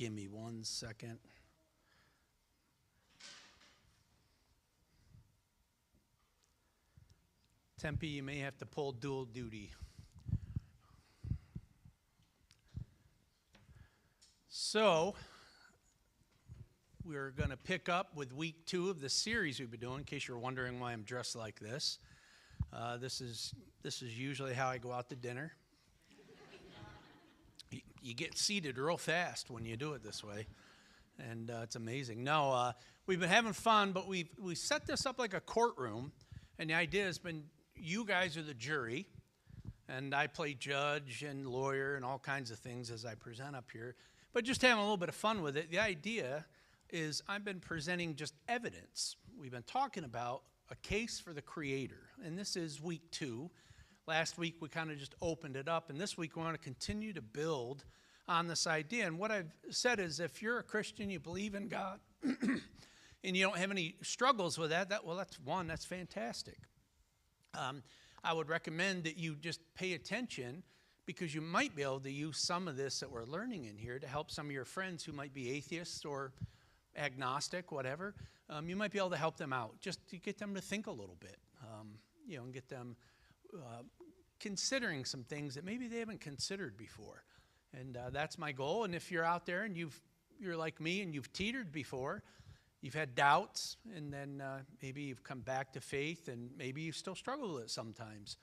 Give me 1 second. Tempe, you may have to pull dual duty. So, we're going to pick up with week 2 of the series we've been doing, in case you're wondering why I'm dressed like this. This is usually how I go out to dinner. You get seated real fast when you do it this way, and it's amazing. No, we've been having fun, but we set this up like a courtroom, and the idea has been you guys are the jury, and I play judge and lawyer and all kinds of things as I present up here, but just having a little bit of fun with it. The idea is I've been presenting just evidence. We've been talking about a case for the Creator, and this is week 2. Last week we kind of just opened it up, and this week we want to continue to build on this idea. And what I've said is if you're a Christian, you believe in God, and you don't have any struggles with that's fantastic. I would recommend that you just pay attention, because you might be able to use some of this that we're learning in here to help some of your friends who might be atheists or agnostic, whatever. You might be able to help them out, just to get them to think a little bit, and get them considering some things that maybe they haven't considered before. And that's my goal. And if you're out there and you're like me and you've teetered before, you've had doubts, and then maybe you've come back to faith, and maybe you still struggle with it sometimes.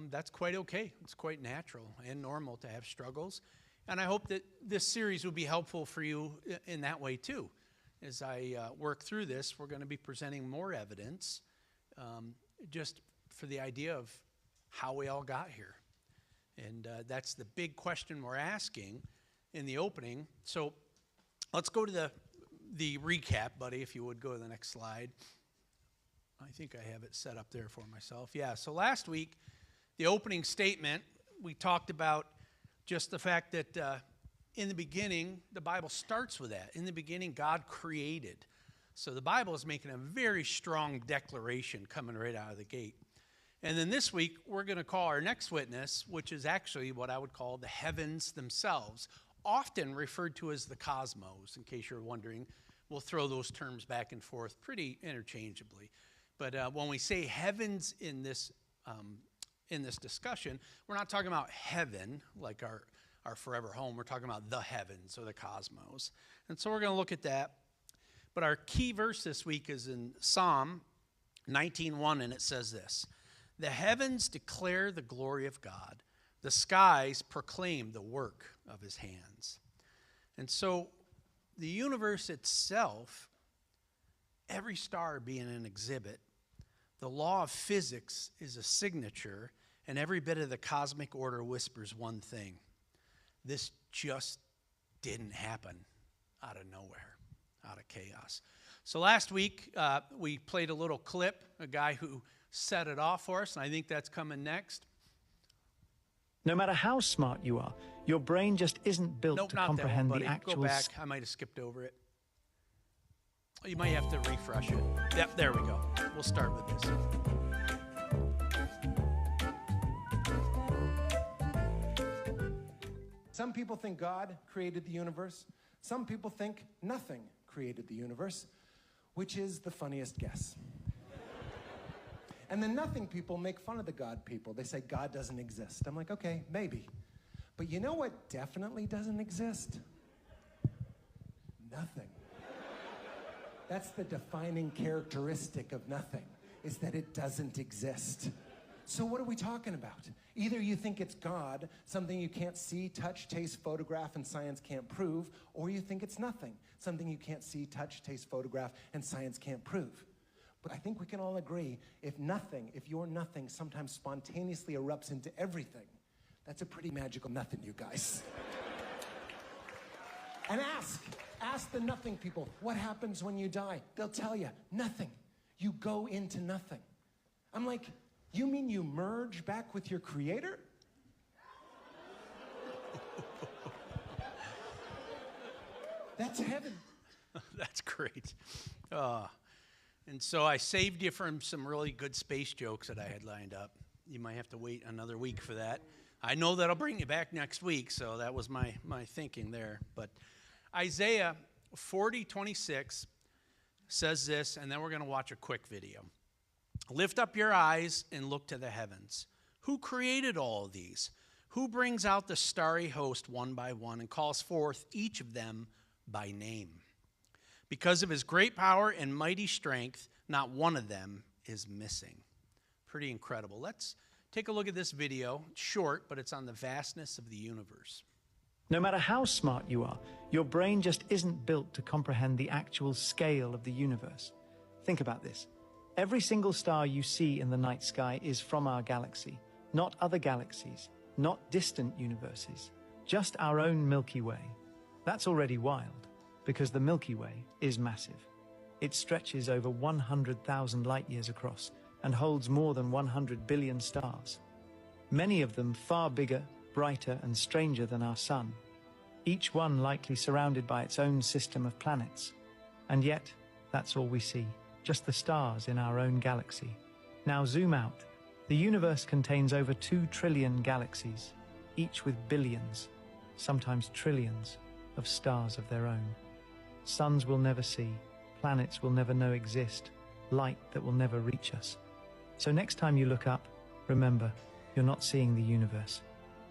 That's quite okay. It's quite natural and normal to have struggles. And I hope that this series will be helpful for you in that way too. As I work through this, we're going to be presenting more evidence just for the idea of how we all got here. And that's the big question we're asking in the opening. So let's go to the recap, buddy, if you would go to the next slide. I think I have it set up there for myself. Yeah, so last week, the opening statement, we talked about just the fact that in the beginning, the Bible starts with that. In the beginning, God created. So the Bible is making a very strong declaration coming right out of the gate. And then this week, we're going to call our next witness, which is actually what I would call the heavens themselves, often referred to as the cosmos, in case you're wondering. We'll throw those terms back and forth pretty interchangeably. But when we say heavens in this discussion, we're not talking about heaven, like our forever home. We're talking about the heavens or the cosmos. And so we're going to look at that. But our key verse this week is in Psalm 19:1, and it says this: "The heavens declare the glory of God. The skies proclaim the work of his hands." And so the universe itself, every star being an exhibit, the law of physics is a signature, and every bit of the cosmic order whispers one thing: this just didn't happen out of nowhere, out of chaos. So last week, we played a little clip, a guy who set it off for us, and I think that's coming next. No matter how smart you are, your brain just isn't built to comprehend the actual... Go back. I might have skipped over it. You might have to refresh it. Yep, there we go. We'll start with this. Some people think God created the universe. Some people think nothing created the universe, which is the funniest guess. And the nothing people make fun of the God people. They say God doesn't exist. I'm like, okay, maybe. But you know what definitely doesn't exist? Nothing. That's the defining characteristic of nothing, is that it doesn't exist. So what are we talking about? Either you think it's God, something you can't see, touch, taste, photograph, and science can't prove, or you think it's nothing, something you can't see, touch, taste, photograph, and science can't prove. But I think we can all agree, if your nothing sometimes spontaneously erupts into everything, that's a pretty magical nothing, you guys. And ask the nothing people, what happens when you die? They'll tell you, nothing. You go into nothing. I'm like, you mean you merge back with your Creator? That's heaven. That's great. And so I saved you from some really good space jokes that I had lined up. You might have to wait another week for that. I know that'll bring you back next week, so that was my thinking there. But Isaiah 40:26 says this, and then we're going to watch a quick video. Lift up your eyes and look to the heavens. Who created all of these? Who brings out the starry host one by one and calls forth each of them by name? Because of his great power and mighty strength, not one of them is missing. Pretty incredible. Let's take a look at this video. It's short, but it's on the vastness of the universe. No matter how smart you are, your brain just isn't built to comprehend the actual scale of the universe. Think about this. Every single star you see in the night sky is from our galaxy, not other galaxies, not distant universes, just our own Milky Way. That's already wild, because the Milky Way is massive. It stretches over 100,000 light years across and holds more than 100 billion stars. Many of them far bigger, brighter, and stranger than our sun, each one likely surrounded by its own system of planets. And yet, that's all we see, just the stars in our own galaxy. Now zoom out. The universe contains over 2 trillion galaxies, each with billions, sometimes trillions, of stars of their own. Suns we'll never see, planets we'll never know exist, light that will never reach us. So next time you look up, remember, you're not seeing the universe.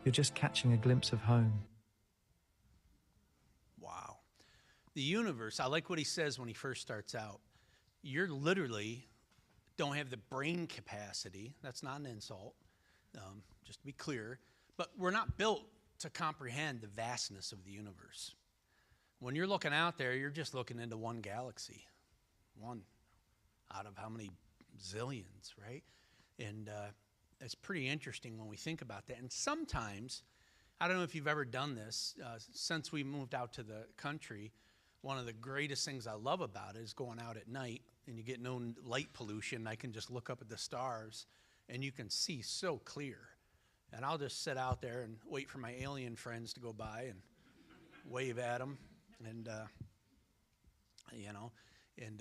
You're just catching a glimpse of home. Wow. The universe, I like what he says when he first starts out. You're literally don't have the brain capacity. That's not an insult, just to be clear. But we're not built to comprehend the vastness of the universe. When you're looking out there, you're just looking into one galaxy. One out of how many zillions, right? And it's pretty interesting when we think about that. And sometimes, I don't know if you've ever done this, since we moved out to the country, one of the greatest things I love about it is going out at night and you get no light pollution. I can just look up at the stars and you can see so clear. And I'll just sit out there and wait for my alien friends to go by and wave at them. And,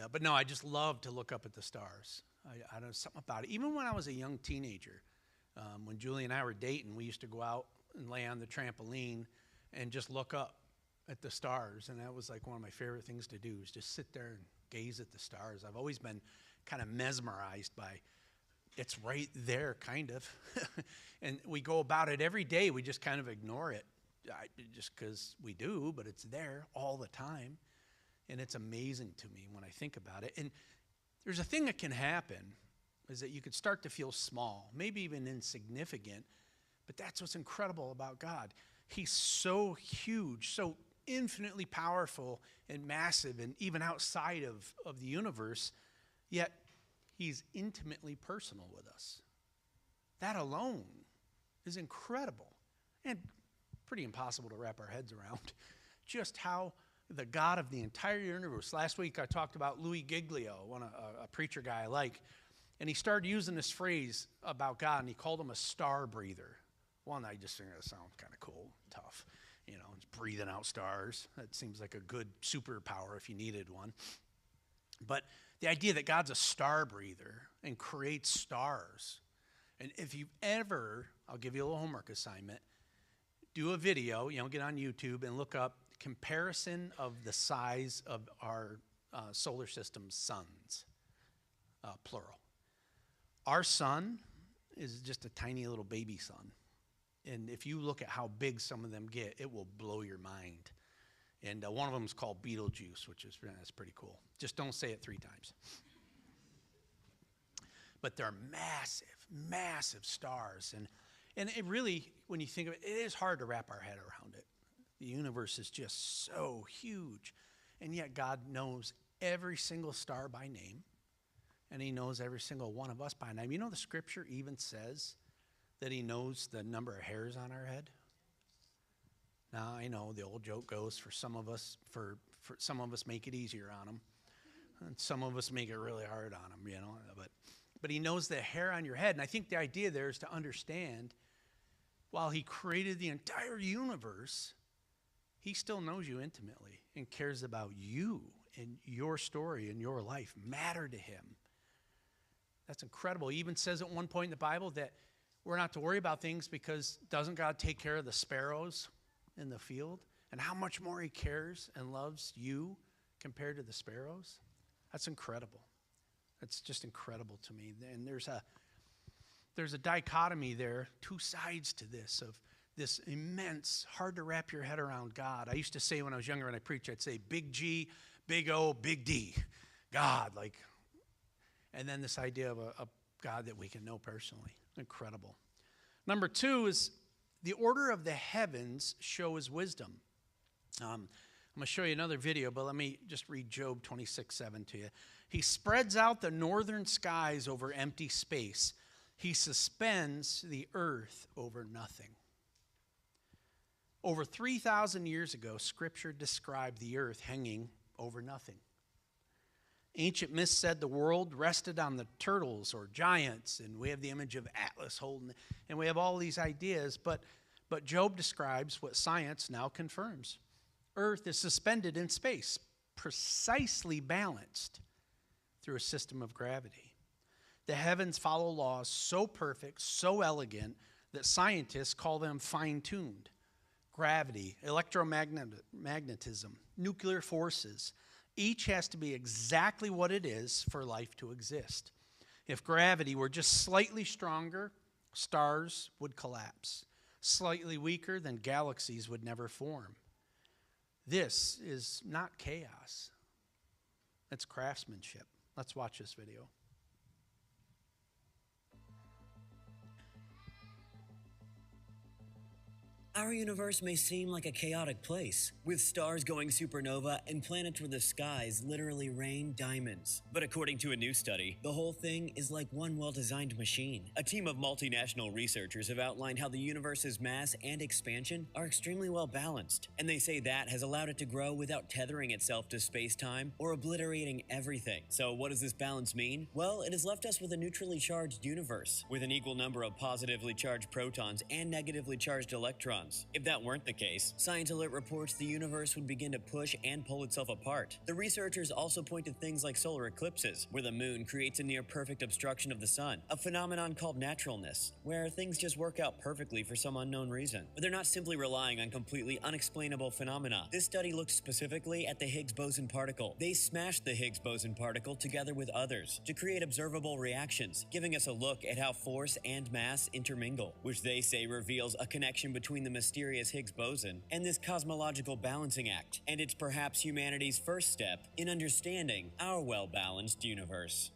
but no, I just love to look up at the stars. I don't know, something about it. Even when I was a young teenager, when Julie and I were dating, we used to go out and lay on the trampoline and just look up at the stars. And that was like one of my favorite things to do, is just sit there and gaze at the stars. I've always been kind of mesmerized by it's right there, kind of. And we go about it every day. We just kind of ignore it just because we do, but it's there all the time. And it's amazing to me when I think about it. And there's a thing that can happen, is that you could start to feel small, maybe even insignificant, but that's what's incredible about God. He's so huge, so infinitely powerful and massive, and even outside of the universe, yet he's intimately personal with us. That alone is incredible and pretty impossible to wrap our heads around. Just how the God of the entire universe. Last week I talked about Louis Giglio, a preacher guy I like, and he started using this phrase about God, and he called him a star breather. One, I just think that sounds kind of cool, tough. It's breathing out stars. That seems like a good superpower if you needed one. But the idea that God's a star breather and creates stars. And if you've ever, I'll give you a little homework assignment, do a video, get on YouTube and look up comparison of the size of our solar system's suns, plural. Our sun is just a tiny little baby sun. And if you look at how big some of them get, it will blow your mind. And one of them is called Betelgeuse, that's pretty cool. Just don't say it 3 times. But they're massive, massive stars. And it really, when you think of it, it is hard to wrap our head around it. The universe is just so huge. And yet God knows every single star by name. And he knows every single one of us by name. The scripture even says that he knows the number of hairs on our head. Now, I know the old joke goes, for some of us make it easier on them. And some of us make it really hard on them, But he knows the hair on your head. And I think the idea there is to understand, while he created the entire universe, he still knows you intimately and cares about you and your story and your life matter to him. That's incredible. He even says at one point in the Bible that we're not to worry about things because doesn't God take care of the sparrows in the field? and how much more he cares and loves you compared to the sparrows, that's incredible. That's just incredible to me. And there's a dichotomy there, two sides to this, of this immense, hard to wrap your head around God. I used to say when I was younger and I preached, I'd say big G, big O, big D, God, like, and then this idea of a God that we can know personally. Incredible. Number two is the order of the heavens shows wisdom. I'm going to show you another video, but let me just read Job 26:7 to you. He spreads out the northern skies over empty space. He suspends the earth over nothing. Over 3,000 years ago, Scripture described the earth hanging over nothing. Ancient myths said the world rested on the turtles or giants, and we have the image of Atlas holding, and we have all these ideas, but Job describes what science now confirms. Earth is suspended in space, precisely balanced through a system of gravity. The heavens follow laws so perfect, so elegant, that scientists call them fine-tuned. Gravity, electromagnetism, nuclear forces, each has to be exactly what it is for life to exist. If gravity were just slightly stronger, stars would collapse. Slightly weaker, then galaxies would never form. This is not chaos. It's craftsmanship. Let's watch this video. Our universe may seem like a chaotic place, with stars going supernova and planets where the skies literally rain diamonds. But according to a new study, the whole thing is like one well-designed machine. A team of multinational researchers have outlined how the universe's mass and expansion are extremely well balanced, and they say that has allowed it to grow without tethering itself to space-time or obliterating everything. So what does this balance mean? Well, it has left us with a neutrally charged universe, with an equal number of positively charged protons and negatively charged electrons. If that weren't the case, Science Alert reports the universe would begin to push and pull itself apart. The researchers also point to things like solar eclipses, where the moon creates a near-perfect obstruction of the sun, a phenomenon called naturalness, where things just work out perfectly for some unknown reason. But they're not simply relying on completely unexplainable phenomena. This study looked specifically at the Higgs boson particle. They smashed the Higgs boson particle together with others to create observable reactions, giving us a look at how force and mass intermingle, which they say reveals a connection between the mysterious Higgs boson and this cosmological balancing act, and it's perhaps humanity's first step in understanding our well-balanced universe.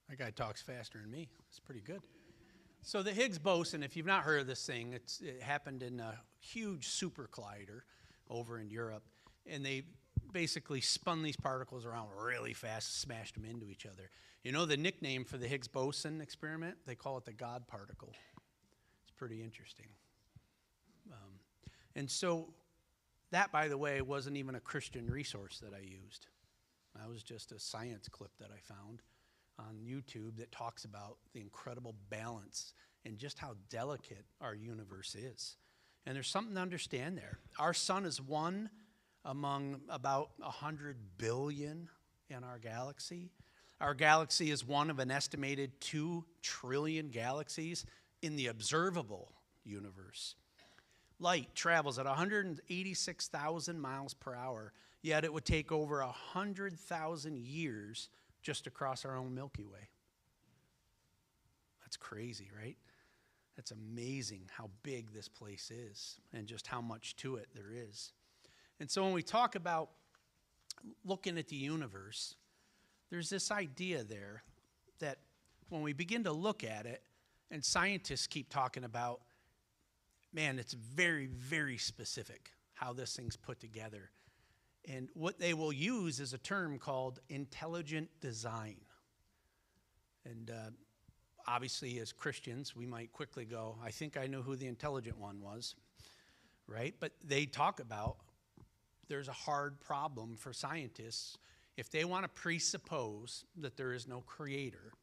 That guy talks faster than me. It's pretty good. So the Higgs boson, if you've not heard of this thing, it happened in a huge super collider over in Europe, and they basically spun these particles around really fast, smashed them into each other. You know the nickname for the Higgs boson experiment? They call it the God particle. It's pretty interesting. And so that, by the way, wasn't even a Christian resource that I used. That was just a science clip that I found on YouTube that talks about the incredible balance and just how delicate our universe is. And there's something to understand there. Our sun is one among about 100 billion in our galaxy. Our galaxy is one of an estimated 2 trillion galaxies in the observable universe. Light travels at 186,000 miles per hour, yet it would take over 100,000 years just across our own Milky Way. That's crazy, right? That's amazing how big this place is and just how much to it there is. And so when we talk about looking at the universe, there's this idea there that when we begin to look at it, and scientists keep talking about, man, it's very, very specific how this thing's put together. And what they will use is a term called intelligent design. And obviously, as Christians, we might quickly go, I think I know who the intelligent one was, right? But they talk about there's a hard problem for scientists if they want to presuppose that there is no creator,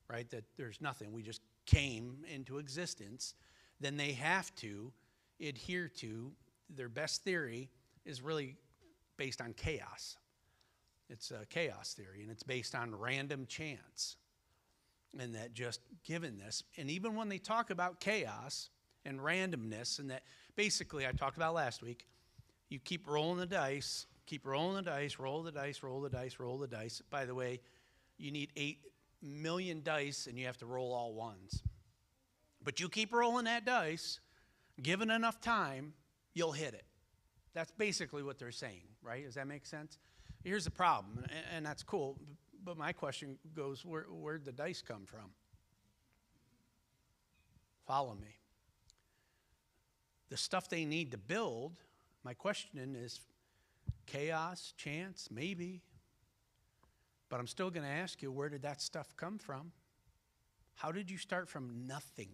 right? That there's nothing, we just came into existence, then they have to adhere to their best theory is really based on chaos. It's a chaos theory, and it's based on random chance. and that just given this, and even when they talk about chaos and randomness, and that basically I talked about last week, you keep rolling the dice, roll the dice, roll the dice, roll the dice, roll the dice. By the way, you need 8 million dice, and you have to roll all ones. But you keep rolling that dice, given enough time, you'll hit it. That's basically what they're saying, right? Does that make sense? Here's the problem, and that's cool, but my question goes, where'd the dice come from? Follow me. The stuff they need to build, my question is chaos, chance, maybe. But I'm still going to ask you, where did that stuff come from? How did you start from nothing?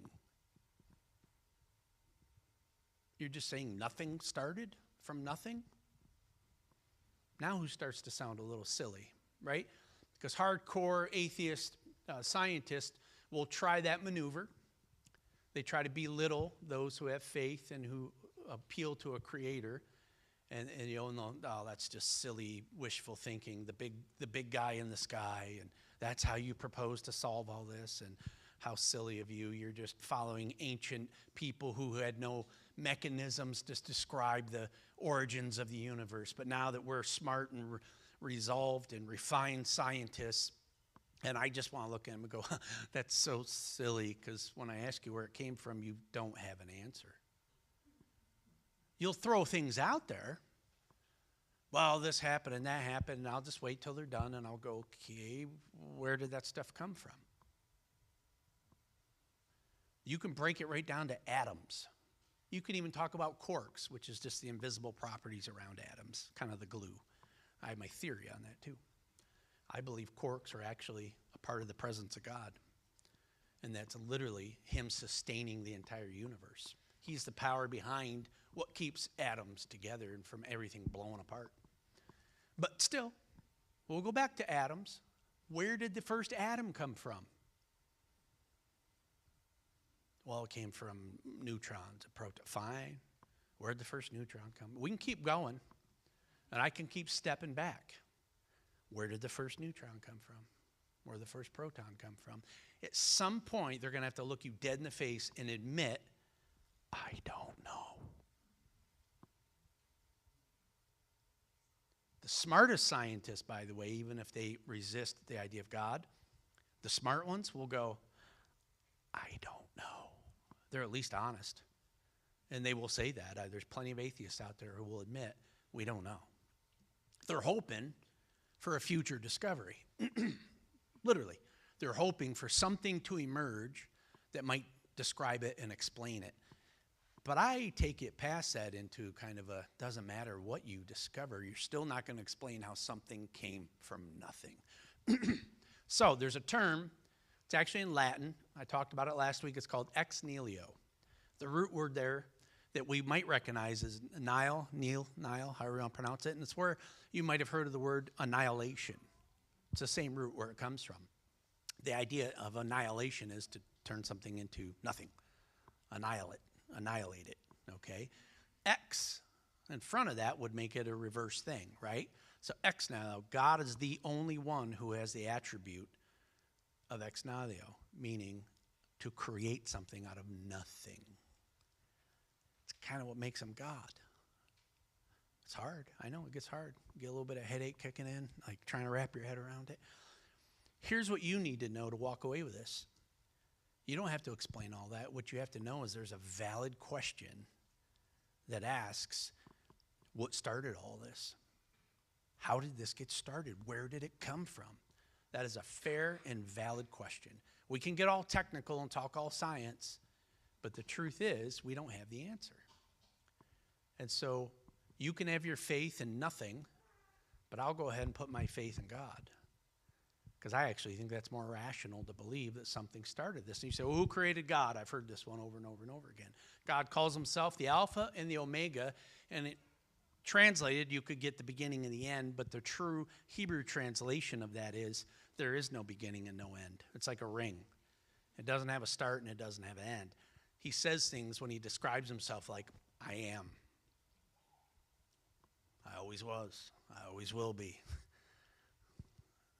You're just saying nothing started from nothing? Now who starts to sound a little silly, right? Because hardcore atheist scientists will try that maneuver. They try to belittle those who have faith and who appeal to a creator. And you'll know, oh, that's just silly, wishful thinking, the big guy in the sky, and that's how you propose to solve all this, and how silly of you. You're just following ancient people who had no mechanisms to describe the origins of the universe. But now that we're smart and resolved and refined scientists, and I just want to look at them and go, that's so silly, because when I ask you where it came from, you don't have an answer. You'll throw things out there. Well, this happened and that happened, and I'll just wait till they're done, and I'll go, okay, where did that stuff come from? You can break it right down to atoms. You can even talk about quarks, which is just the invisible properties around atoms, kind of the glue. I have my theory on that too. I believe quarks are actually a part of the presence of God, and that's literally him sustaining the entire universe. He's the power behind what keeps atoms together and from everything blowing apart. But still, we'll go back to atoms. Where did the first atom come from? Well, it came from neutrons, a proton. Fine. Where'd the first neutron come? We can keep going, and I can keep stepping back. Where did the first neutron come from? Where did the first proton come from? At some point, they're going to have to look you dead in the face and admit, I don't know. The smartest scientists, by the way, even if they resist the idea of God, the smart ones will go, I don't know. They're at least honest. And they will say that. There's plenty of atheists out there who will admit, we don't know. They're hoping for a future discovery. Literally. They're hoping for something to emerge that might describe it and explain it. But I take it past that into kind of a, doesn't matter what you discover, you're still not going to explain how something came from nothing. So there's a term, it's actually in Latin. I talked about it last week. It's called ex nihilo. The root word there that we might recognize is nihil, however you want to pronounce it. And it's where you might have heard of the word annihilation. It's the same root where it comes from. The idea of annihilation is to turn something into nothing, annihilate it, okay? Ex in front of that would make it a reverse thing, right? So ex nihilo, God is the only one who has the attribute of ex nihilo, meaning to create something out of nothing. It's kind of what makes him God. It's hard. I know it gets hard. You get a little bit of headache kicking in, like trying to wrap your head around it. Here's what you need to know to walk away with this. You don't have to explain all that. What you have to know is there's a valid question that asks, what started all this? How did this get started? Where did it come from? That is a fair and valid question. We can get all technical and talk all science, but the truth is we don't have the answer. And so you can have your faith in nothing, but I'll go ahead and put my faith in God. Because I actually think that's more rational to believe that something started this. And you say, well, who created God? I've heard this one over and over and over again. God calls himself the Alpha and the Omega, and it translated, you could get the beginning and the end, but the true Hebrew translation of that is, there is no beginning and no end. It's like a ring. It doesn't have a start and it doesn't have an end. He says things when he describes himself like, I am. I always was. I always will be.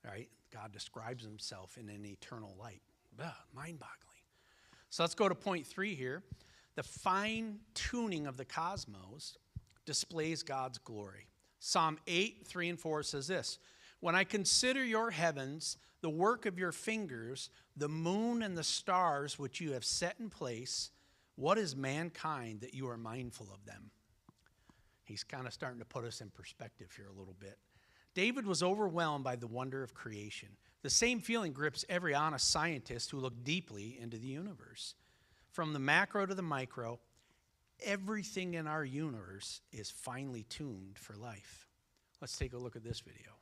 Right? God describes himself in an eternal light, mind-boggling. So let's go to point 3 here. The fine-tuning of the cosmos displays God's glory. Psalm 8, 3 and 4 says this, "When I consider your heavens, the work of your fingers, the moon and the stars which you have set in place, what is mankind that you are mindful of them?" He's kind of starting to put us in perspective here a little bit. David was overwhelmed by the wonder of creation. The same feeling grips every honest scientist who look deeply into the universe. From the macro to the micro, everything in our universe is finely tuned for life. Let's take a look at this video.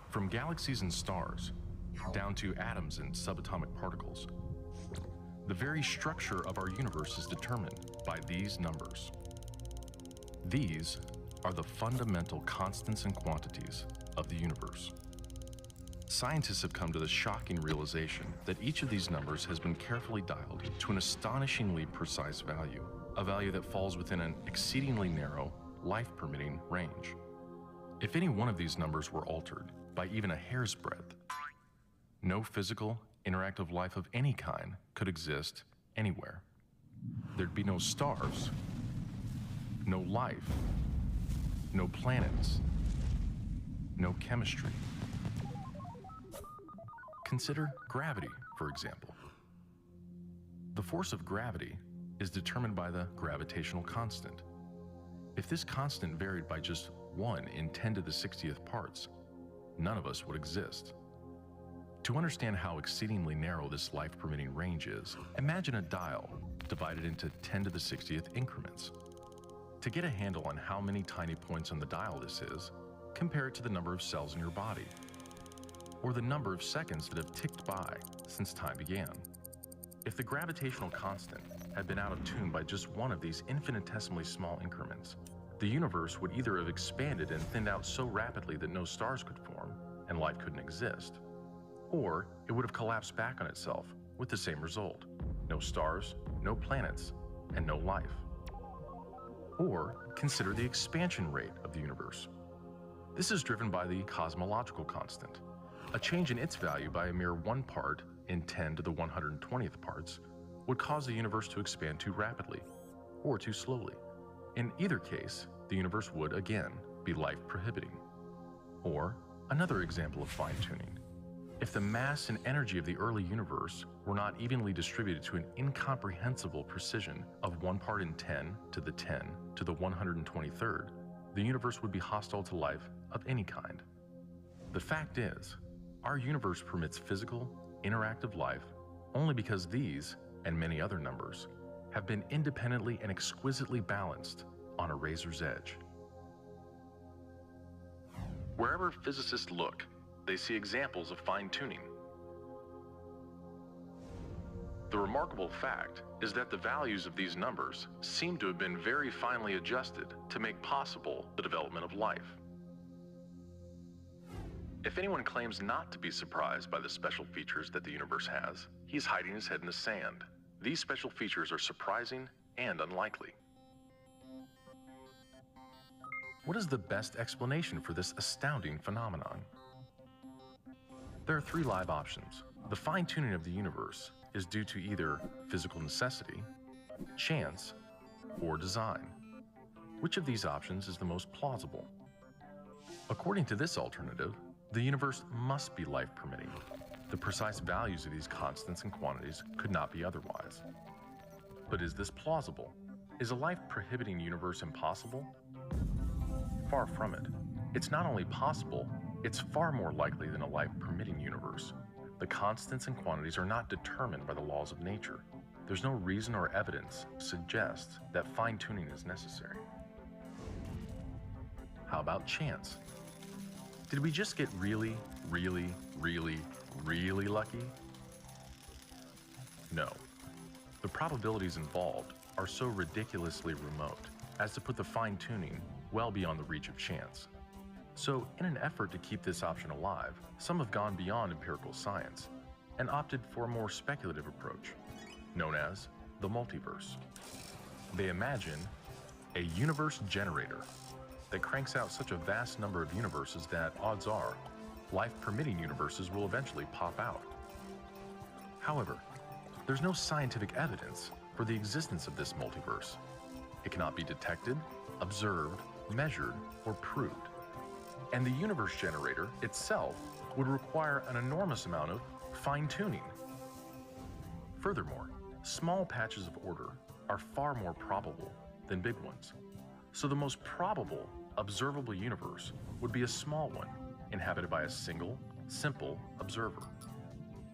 From galaxies and stars, down to atoms and subatomic particles, the very structure of our universe is determined by these numbers. These are the fundamental constants and quantities of the universe. Scientists have come to the shocking realization that each of these numbers has been carefully dialed to an astonishingly precise value, a value that falls within an exceedingly narrow, life-permitting range. If any one of these numbers were altered by even a hair's breadth, no physical, interactive life of any kind could exist anywhere. There'd be no stars, no life, no planets, no chemistry. Consider gravity, for example. The force of gravity is determined by the gravitational constant. If this constant varied by just 1 in 10 to the 60th parts, none of us would exist. To understand how exceedingly narrow this life-permitting range is, imagine a dial divided into 10 to the 60th increments. To get a handle on how many tiny points on the dial this is, compare it to the number of cells in your body, or the number of seconds that have ticked by since time began. If the gravitational constant had been out of tune by just one of these infinitesimally small increments, the universe would either have expanded and thinned out so rapidly that no stars could form and life couldn't exist, or it would have collapsed back on itself with the same result: no stars, no planets, and no life. Or consider the expansion rate of the universe. This is driven by the cosmological constant. A change in its value by a mere 1 part in 10 to the 120th parts would cause the universe to expand too rapidly or too slowly. In either case, the universe would, again, be life-prohibiting. Or another example of fine-tuning. If the mass and energy of the early universe were not evenly distributed to an incomprehensible precision of 1 part in 10 to the 10 to the 123rd, the universe would be hostile to life of any kind. The fact is, our universe permits physical, interactive life only because these, and many other numbers, have been independently and exquisitely balanced on a razor's edge. Wherever physicists look, they see examples of fine-tuning. The remarkable fact is that the values of these numbers seem to have been very finely adjusted to make possible the development of life. If anyone claims not to be surprised by the special features that the universe has, he's hiding his head in the sand. These special features are surprising and unlikely. What is the best explanation for this astounding phenomenon? There are 3 live options. The fine-tuning of the universe is due to either physical necessity, chance, or design. Which of these options is the most plausible? According to this alternative, the universe must be life-permitting. The precise values of these constants and quantities could not be otherwise. But is this plausible? Is a life-prohibiting universe impossible? Far from it. It's not only possible, it's far more likely than a life-permitting universe. The constants and quantities are not determined by the laws of nature. There's no reason or evidence to suggest that fine-tuning is necessary. How about chance? Did we just get really, really, really, really lucky? No. The probabilities involved are so ridiculously remote as to put the fine-tuning well beyond the reach of chance. So, in an effort to keep this option alive, some have gone beyond empirical science and opted for a more speculative approach, known as the multiverse. They imagine a universe generator that cranks out such a vast number of universes that, odds are, life-permitting universes will eventually pop out. However, there's no scientific evidence for the existence of this multiverse. It cannot be detected, observed, measured, or proved. And the universe generator itself would require an enormous amount of fine-tuning. Furthermore, small patches of order are far more probable than big ones. So the most probable observable universe would be a small one, inhabited by a single, simple observer.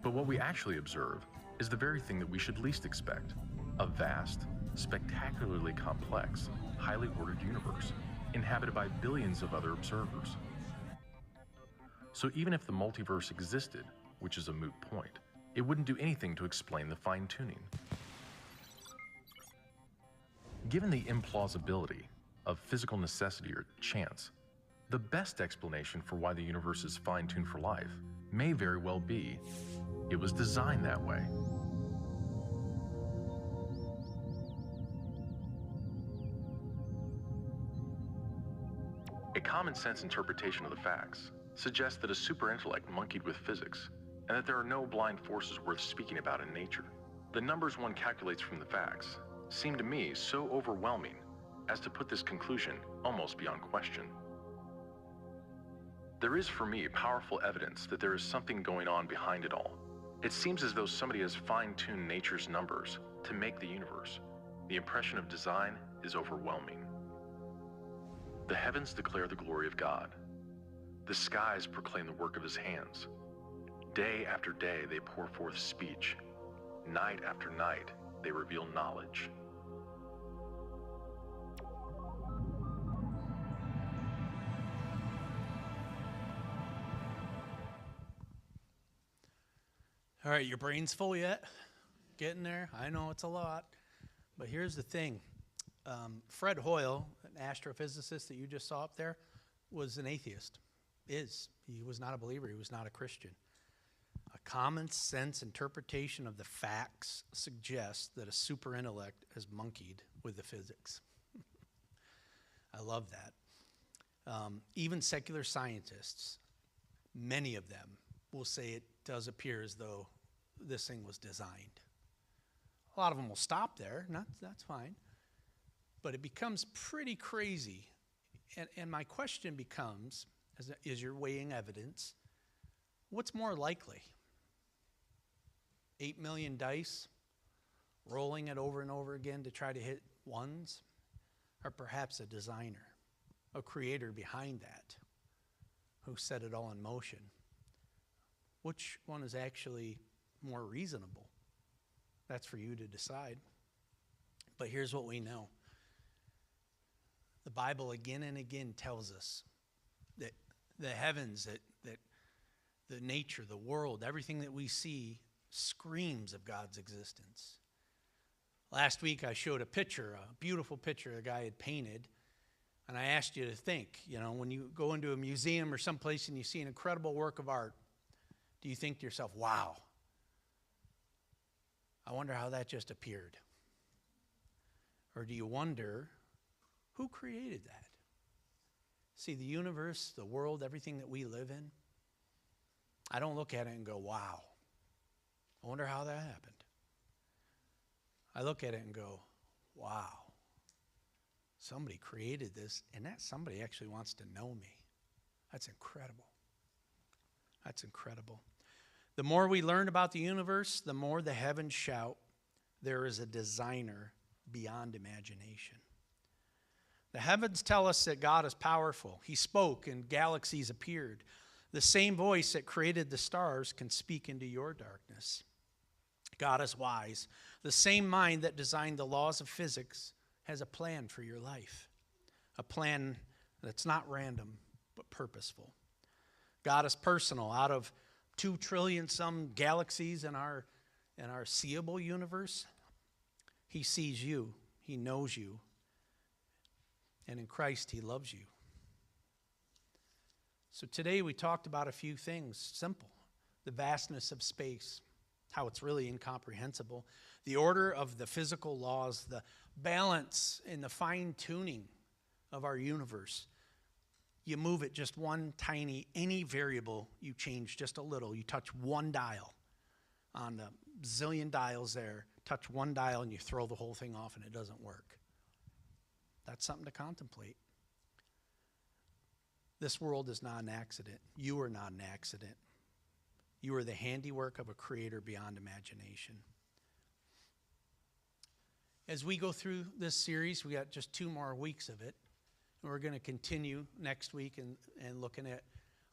But what we actually observe is the very thing that we should least expect: a vast, spectacularly complex, highly ordered universe, inhabited by billions of other observers. So even if the multiverse existed, which is a moot point, it wouldn't do anything to explain the fine-tuning. Given the implausibility of physical necessity or chance, the best explanation for why the universe is fine-tuned for life may very well be it was designed that way. A common-sense interpretation of the facts suggests that a super-intellect monkeyed with physics, and that there are no blind forces worth speaking about in nature. The numbers one calculates from the facts seem to me so overwhelming as to put this conclusion almost beyond question. There is for me powerful evidence that there is something going on behind it all. It seems as though somebody has fine-tuned nature's numbers to make the universe. The impression of design is overwhelming. The heavens declare the glory of God. The skies proclaim the work of his hands. Day after day they pour forth speech. Night after night they reveal knowledge. All right, your brain's full yet? Getting there? I know it's a lot. But here's the thing. Fred Hoyle, an astrophysicist that you just saw up there, was an atheist. He was not a believer. He was not a Christian. A common sense interpretation of the facts suggests that a super intellect has monkeyed with the physics. I love that. Even secular scientists, many of them, will say it does appear as though this thing was designed. A lot of them will stop there. That's fine. But it becomes pretty crazy. And my question becomes, as you're weighing evidence, what's more likely? 8 million dice, rolling it over and over again to try to hit ones? Or perhaps a designer, a creator behind that, who set it all in motion? Which one is actually more reasonable? That's for you to decide. But here's what we know. The Bible again and again tells us that the heavens, that the nature, the world, everything that we see screams of God's existence. Last week I showed a picture, a beautiful picture a guy had painted, and I asked you to think, when you go into a museum or someplace and you see an incredible work of art, do you think to yourself, wow, I wonder how that just appeared? Or do you wonder, who created that? See, the universe, the world, everything that we live in, I don't look at it and go, wow, I wonder how that happened. I look at it and go, wow, somebody created this, and that somebody actually wants to know me. That's incredible. That's incredible. The more we learn about the universe, the more the heavens shout, there is a designer beyond imagination. The heavens tell us that God is powerful. He spoke and galaxies appeared. The same voice that created the stars can speak into your darkness. God is wise. The same mind that designed the laws of physics has a plan for your life. A plan that's not random, but purposeful. God is personal. Out of 2 trillion some galaxies in our seeable universe, he sees you. He knows you. And in Christ, he loves you. So today we talked about a few things. Simple. The vastness of space, how it's really incomprehensible. The order of the physical laws, the balance and the fine-tuning of our universe. You move it just any variable you change just a little. You touch one dial on the zillion dials there, touch one dial and you throw the whole thing off and it doesn't work. That's something to contemplate. This world is not an accident. You are not an accident. You are the handiwork of a creator beyond imagination. As we go through this series, we got just 2 more weeks of it. And we're going to continue next week and looking at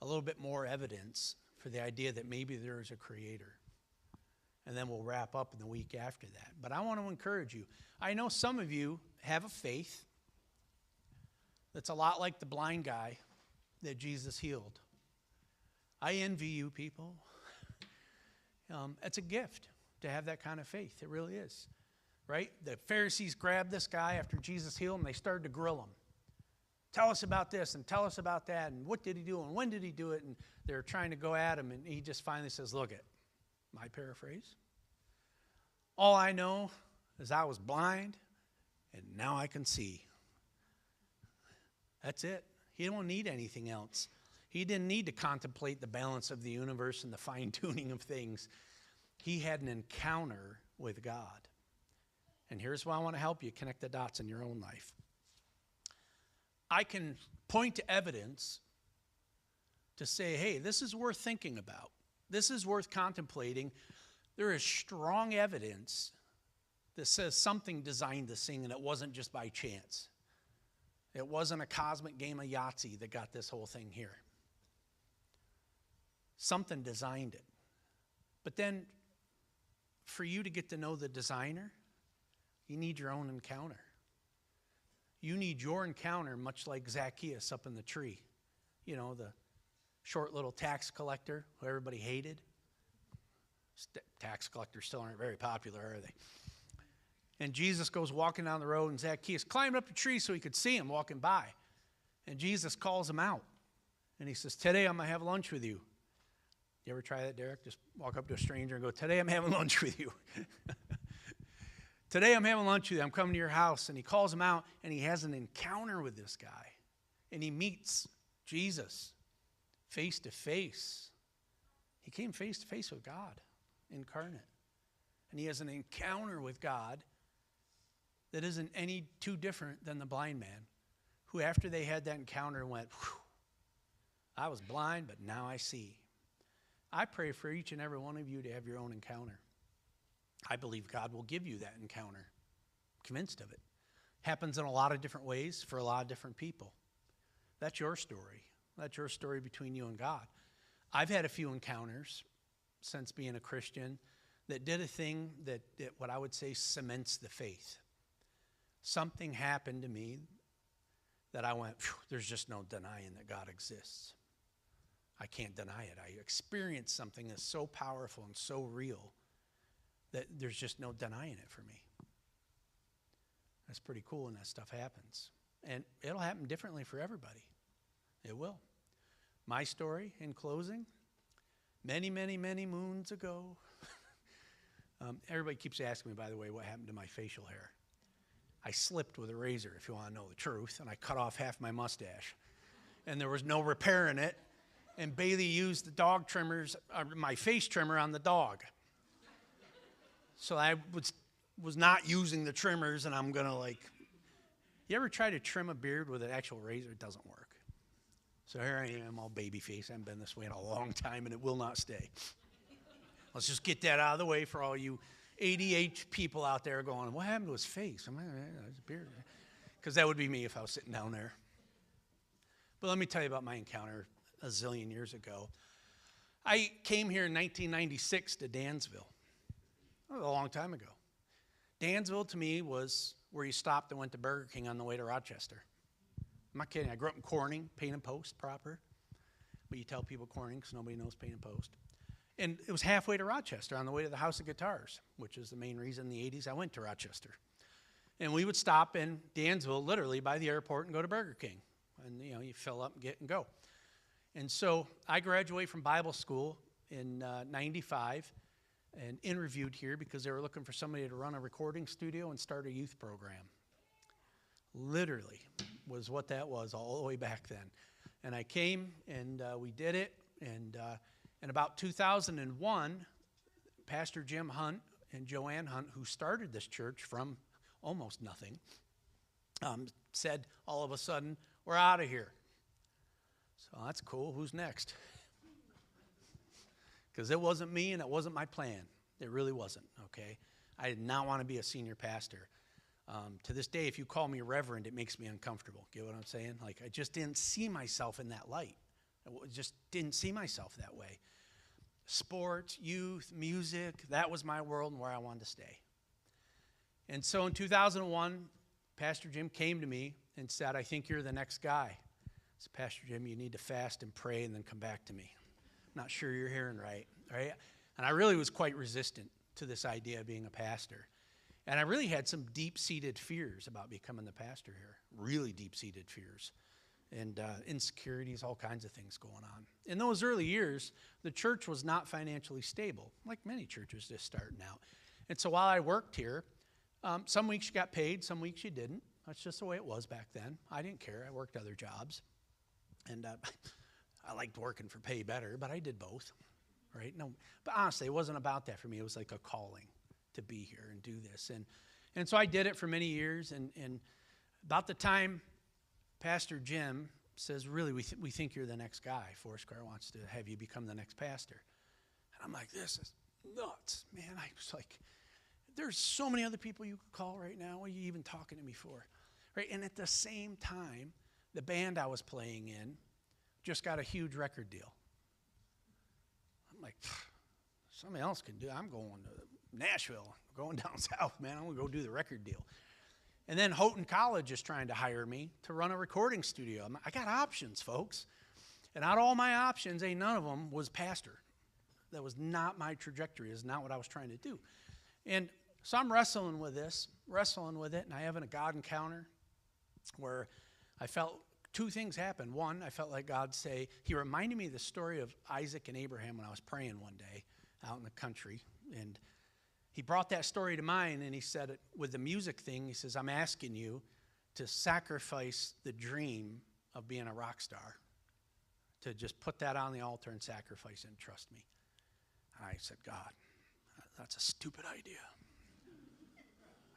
a little bit more evidence for the idea that maybe there is a creator. And then we'll wrap up in the week after that. But I want to encourage you. I know some of you have a faith that's a lot like the blind guy that Jesus healed. I envy you people. It's a gift to have that kind of faith. It really is. Right? The Pharisees grabbed this guy after Jesus healed him. They started to grill him. Tell us about this and tell us about that and what did he do and when did he do it? And they're trying to go at him and he just finally says, look it, my paraphrase. All I know is I was blind and now I can see. That's it. He don't need anything else. He didn't need to contemplate the balance of the universe and the fine-tuning of things. He had an encounter with God. And here's why I want to help you connect the dots in your own life. I can point to evidence to say, hey, this is worth thinking about. This is worth contemplating. There is strong evidence that says something designed this thing and it wasn't just by chance. It wasn't a cosmic game of Yahtzee that got this whole thing here. Something designed it. But then, for you to get to know the designer, you need your own encounter. You need your encounter, much like Zacchaeus up in the tree. You know, the short little tax collector who everybody hated. Tax collectors still aren't very popular, are they? And Jesus goes walking down the road, and Zacchaeus climbed up the tree so he could see him walking by. And Jesus calls him out. And he says, today I'm going to have lunch with you. You ever try that, Derek? Just walk up to a stranger and go, today I'm having lunch with you. Today I'm having lunch with you. I'm coming to your house. And he calls him out, and he has an encounter with this guy. And he meets Jesus face to face. He came face to face with God incarnate. And he has an encounter with God that isn't any too different than the blind man, who after they had that encounter went, I was blind, but now I see. I pray for each and every one of you to have your own encounter. I believe God will give you that encounter. I'm convinced of it. Happens in a lot of different ways for a lot of different people. That's your story. That's your story between you and God. I've had a few encounters since being a Christian that did a thing that what I would say cements the faith. Something happened to me that I went, there's just no denying that God exists. I can't deny it. I experienced something that's so powerful and so real that there's just no denying it for me. That's pretty cool when that stuff happens. And it'll happen differently for everybody. It will. My story, in closing, many, many, many moons ago. Everybody keeps asking me, by the way, what happened to my facial hair. I slipped with a razor, if you want to know the truth, and I cut off half my mustache. And there was no repairing it. And Bailey used the dog trimmers, my face trimmer on the dog. So I was not using the trimmers, and I'm going to you ever try to trim a beard with an actual razor? It doesn't work. So here I am, all baby face. I haven't been this way in a long time, and it will not stay. Let's just get that out of the way for all you ADH people out there going, what happened to his face? His beard. Because that would be me if I was sitting down there. But let me tell you about my encounter a zillion years ago. I came here in 1996 to Dansville. That was a long time ago. Dansville to me was where you stopped and went to Burger King on the way to Rochester. I'm not kidding. I grew up in Corning, Pain and Post proper. But you tell people Corning because nobody knows Pain and Post. And it was halfway to Rochester on the way to the House of Guitars, which is the main reason in the 80s I went to Rochester. And we would stop in Dansville literally by the airport and go to Burger King. And, you fill up and get and go. And so I graduated from Bible school in 95 and interviewed here because they were looking for somebody to run a recording studio and start a youth program. Literally was what that was all the way back then. And I came, and we did it. And in about 2001, Pastor Jim Hunt and Joanne Hunt, who started this church from almost nothing, said all of a sudden, we're out of here. So that's cool. Who's next? Because it wasn't me and it wasn't my plan. It really wasn't, okay? I did not want to be a senior pastor. To this day, if you call me reverend, it makes me uncomfortable. Get what I'm saying? Like, I just didn't see myself in that light. I just didn't see myself that way. Sports, youth, music, that was my world and where I wanted to stay. And so in 2001, Pastor Jim came to me and said, I think you're the next guy. I said, Pastor Jim, you need to fast and pray and then come back to me. I'm not sure you're hearing right? And I really was quite resistant to this idea of being a pastor. And I really had some deep-seated fears about becoming the pastor here, really deep-seated fears, and insecurities, all kinds of things going on. In those early years, the church was not financially stable, like many churches just starting out. And so while I worked here, some weeks you got paid, some weeks you didn't. That's just the way it was back then. I didn't care. I worked other jobs. And I liked working for pay better, but I did both, right? No, but honestly, it wasn't about that for me. It was like a calling to be here and do this. And so I did it for many years, and about the time Pastor Jim says, really, we think you're the next guy. Foursquare wants to have you become the next pastor. And I'm like, this is nuts, man. I was like, there's so many other people you could call right now. What are you even talking to me for? Right? And at the same time, the band I was playing in just got a huge record deal. I'm like, somebody else can do it. I'm going to Nashville, going down south, man. I'm going to go do the record deal. And then Houghton College is trying to hire me to run a recording studio. I got options, folks. And out of all my options, none of them was pastor. That was not my trajectory. It's not what I was trying to do. And so I'm wrestling with it, and I have a God encounter where I felt two things happen. One, I felt like God say, he reminded me of the story of Isaac and Abraham when I was praying one day out in the country. And he brought that story to mind, and he said, with the music thing, he says, I'm asking you to sacrifice the dream of being a rock star, to just put that on the altar and sacrifice it and trust me. And I said, God, that's a stupid idea.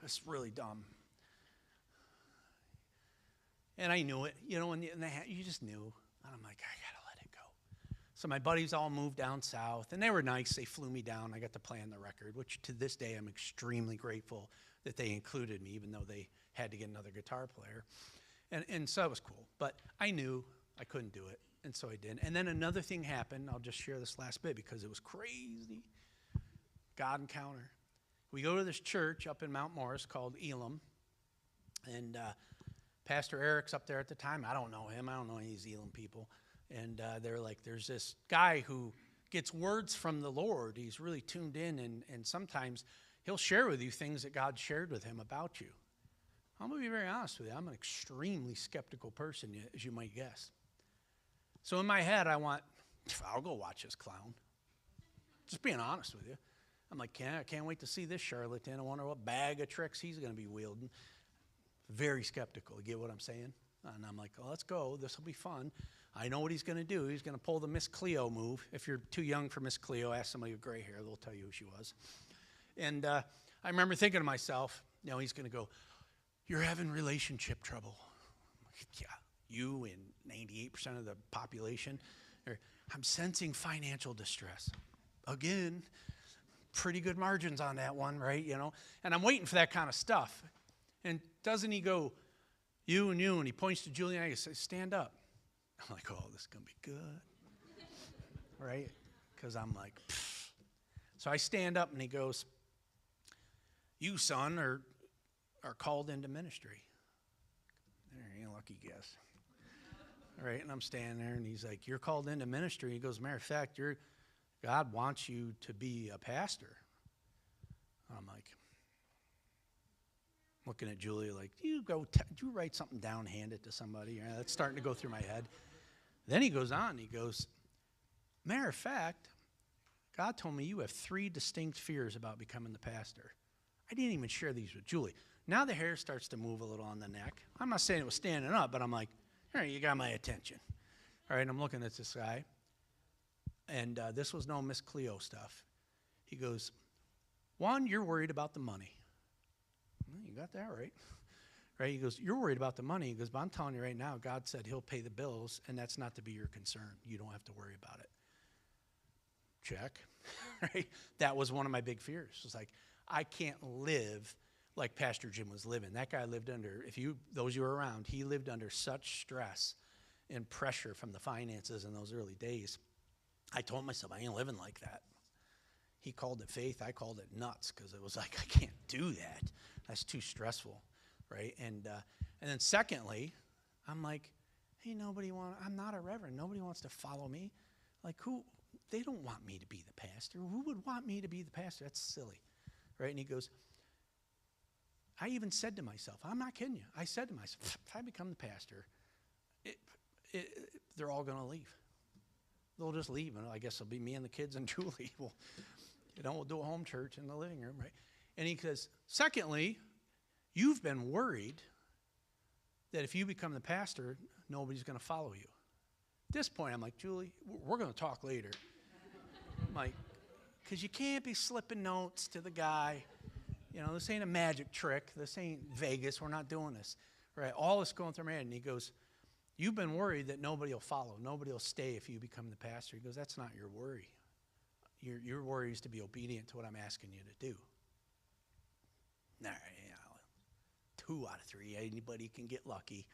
That's really dumb. And I knew it, and you just knew. And I'm like, I got to let it go. So my buddies all moved down south, and they were nice. They flew me down. I got to play on the record, which to this day I'm extremely grateful that they included me, even though they had to get another guitar player. And so it was cool. But I knew I couldn't do it, and so I didn't. And then another thing happened. I'll just share this last bit because it was crazy. God encounter. We go to this church up in Mount Morris called Elam, and Pastor Eric's up there at the time. I don't know him. I don't know any of these Elam people. And they're like, there's this guy who gets words from the Lord. He's really tuned in, and sometimes he'll share with you things that God shared with him about you. I'm going to be very honest with you. I'm an extremely skeptical person, as you might guess. So in my head, I'll go watch this clown. Just being honest with you. I'm like, I can't wait to see this charlatan. I wonder what bag of tricks he's going to be wielding. Very skeptical. You get what I'm saying? And I'm like, oh, let's go. This will be fun. I know what he's going to do. He's going to pull the Miss Cleo move. If you're too young for Miss Cleo, ask somebody with gray hair. They'll tell you who she was. And I remember thinking to myself, he's going to go, you're having relationship trouble. I'm like, yeah, you and 98% of the population. I'm sensing financial distress. Again, pretty good margins on that one, right? And I'm waiting for that kind of stuff. And doesn't he go, you and you, and he points to Julie and I and says, stand up. I'm like, oh, this is going to be good, right? Because I'm like, pfft. So I stand up and he goes, you, son, are called into ministry. There, you lucky guess. All right, and I'm standing there and he's like, you're called into ministry. He goes, matter of fact, God wants you to be a pastor. I'm like, looking at Julia like, do you write something down, hand it to somebody? That's starting to go through my head. Then he goes on, he goes, matter of fact, God told me you have 3 distinct fears about becoming the pastor. I didn't even share these with Julie. Now the hair starts to move a little on the neck. I'm not saying it was standing up, but I'm like, all right, you got my attention. All right, and I'm looking at this guy, and this was no Miss Cleo stuff. He goes, Juan, you're worried about the money. Well, you got that right. Right? He goes, you're worried about the money. He goes, but I'm telling you right now, God said he'll pay the bills, and that's not to be your concern. You don't have to worry about it. Check. Right? That was one of my big fears. It was like, I can't live like Pastor Jim was living. That guy lived under, those you were around, he lived under such stress and pressure from the finances in those early days. I told myself, I ain't living like that. He called it faith. I called it nuts because it was like, I can't do that. That's too stressful, right? And then secondly, I'm like, hey, I'm not a reverend. Nobody wants to follow me. Like they don't want me to be the pastor. Who would want me to be the pastor? That's silly, right? And he goes, I even said to myself, I'm not kidding you. I said to myself, if I become the pastor, they're all going to leave. They'll just leave, and I guess it'll be me and the kids and Julie. We'll do a home church in the living room, right? And he says, secondly, you've been worried that if you become the pastor, nobody's going to follow you. At this point, I'm like, Julie, we're going to talk later. I'm like, because you can't be slipping notes to the guy. This ain't a magic trick. This ain't Vegas. We're not doing this, right? All this going through my head. And he goes, you've been worried that nobody will follow. Nobody will stay if you become the pastor. He goes, that's not your worry. Your worry is to be obedient to what I'm asking you to do. All right, 2 out of 3. Anybody can get lucky.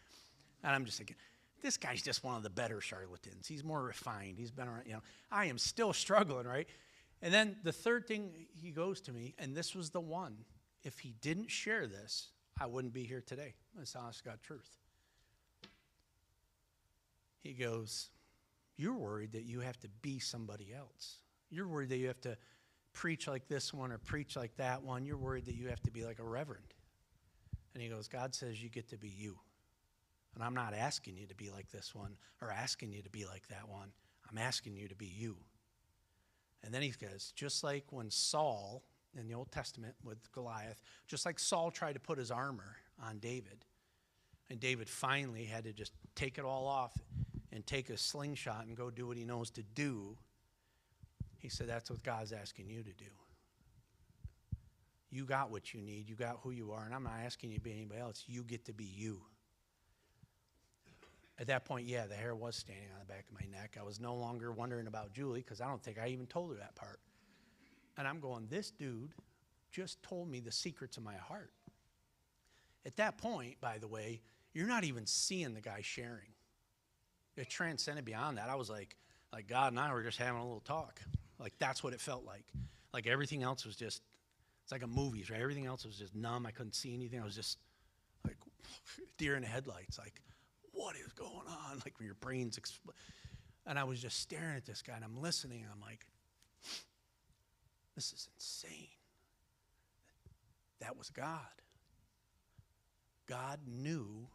And I'm just thinking, this guy's just one of the better charlatans. He's more refined. He's been around, I am still struggling, right? And then the third thing he goes to me, and this was the one. If he didn't share this, I wouldn't be here today. That's honest to God truth. He goes, you're worried that you have to be somebody else. You're worried that you have to preach like this one or preach like that one. You're worried that you have to be like a reverend. And he goes, God says you get to be you. And I'm not asking you to be like this one or asking you to be like that one. I'm asking you to be you. And then he goes, just like when Saul in the Old Testament with Goliath, just like Saul tried to put his armor on David, and David finally had to just take it all off and take a slingshot and go do what he knows to do. He said, that's what God's asking you to do. You got what you need. You got who you are. And I'm not asking you to be anybody else. You get to be you. At that point, yeah, the hair was standing on the back of my neck. I was no longer wondering about Julie because I don't think I even told her that part. And I'm going, this dude just told me the secrets of my heart. At that point, by the way, you're not even seeing the guy sharing. It transcended beyond that. I was like God and I were just having a little talk. Like that's what it felt like. Like everything else was just, it's like a movie, right? Everything else was just numb. I couldn't see anything. I was just like deer in the headlights. Like, what is going on? Like when your brain's and I was just staring at this guy and I'm listening. And I'm like, this is insane. That was God. God knew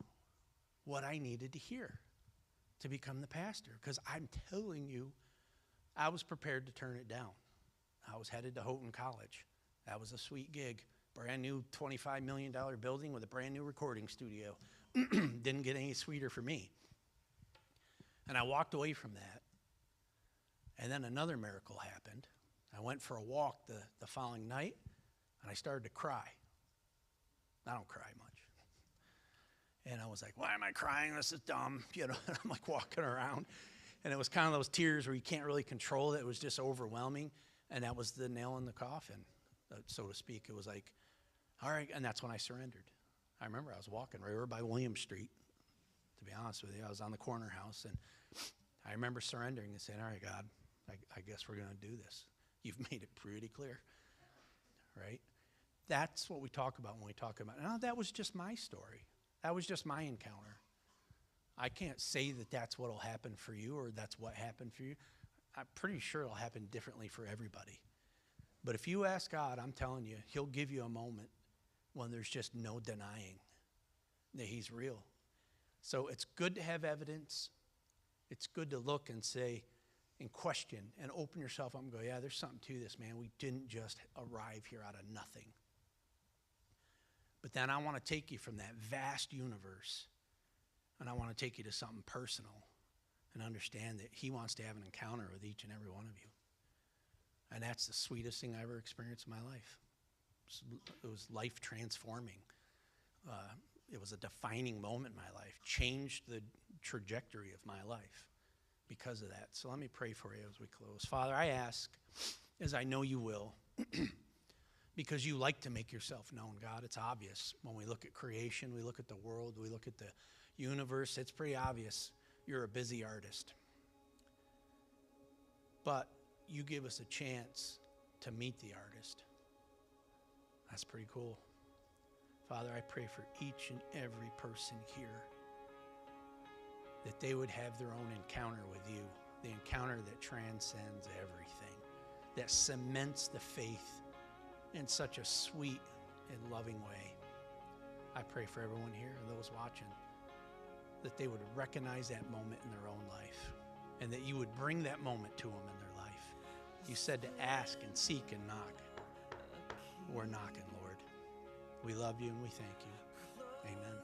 what I needed to hear to become the pastor. Because I'm telling you, I was prepared to turn it down. I was headed to Houghton College. That was a sweet gig. Brand new $25 million building with a brand new recording studio. Didn't get any sweeter for me. And I walked away from that. And then another miracle happened. I went for a walk the following night, and I started to cry. I don't cry much. And I was like, why am I crying? This is dumb. I'm like walking around. And it was kind of those tears where you can't really control it. It was just overwhelming. And that was the nail in the coffin, so to speak. It was like, all right. And that's when I surrendered. I remember I was walking right over by William Street, to be honest with you. I was on the corner house. And I remember surrendering and saying, all right, God, I guess we're going to do this. You've made it pretty clear, right? That's what we talk about when we talk about, no, that was just my story. That was just my encounter. I can't say that that's what will happen for you or that's what happened for you. I'm pretty sure it'll happen differently for everybody. But if you ask God, I'm telling you, he'll give you a moment when there's just no denying that he's real. So it's good to have evidence. It's good to look and say and question and open yourself up and go, yeah, there's something to this, man. We didn't just arrive here out of nothing. But then I want to take you from that vast universe, and I want to take you to something personal. and understand that he wants to have an encounter with each and every one of you. And that's the sweetest thing I ever experienced in my life. It was life transforming. It was a defining moment in my life, changed the trajectory of my life because of that. So let me pray for you as we close. Father, I ask, as I know you will, because you like to make yourself known, God. It's obvious. When we look at creation, we look at the world, we look at the universe, it's pretty obvious you're a busy artist. But you give us a chance to meet the artist. That's pretty cool. Father, I pray for each and every person here that they would have their own encounter with you, the encounter that transcends everything, that cements the faith in such a sweet and loving way. I pray for everyone here and those watching that they would recognize that moment in their own life and that you would bring that moment to them in their life. You said to ask and seek and knock. We're knocking, Lord. We love you and we thank you. Amen.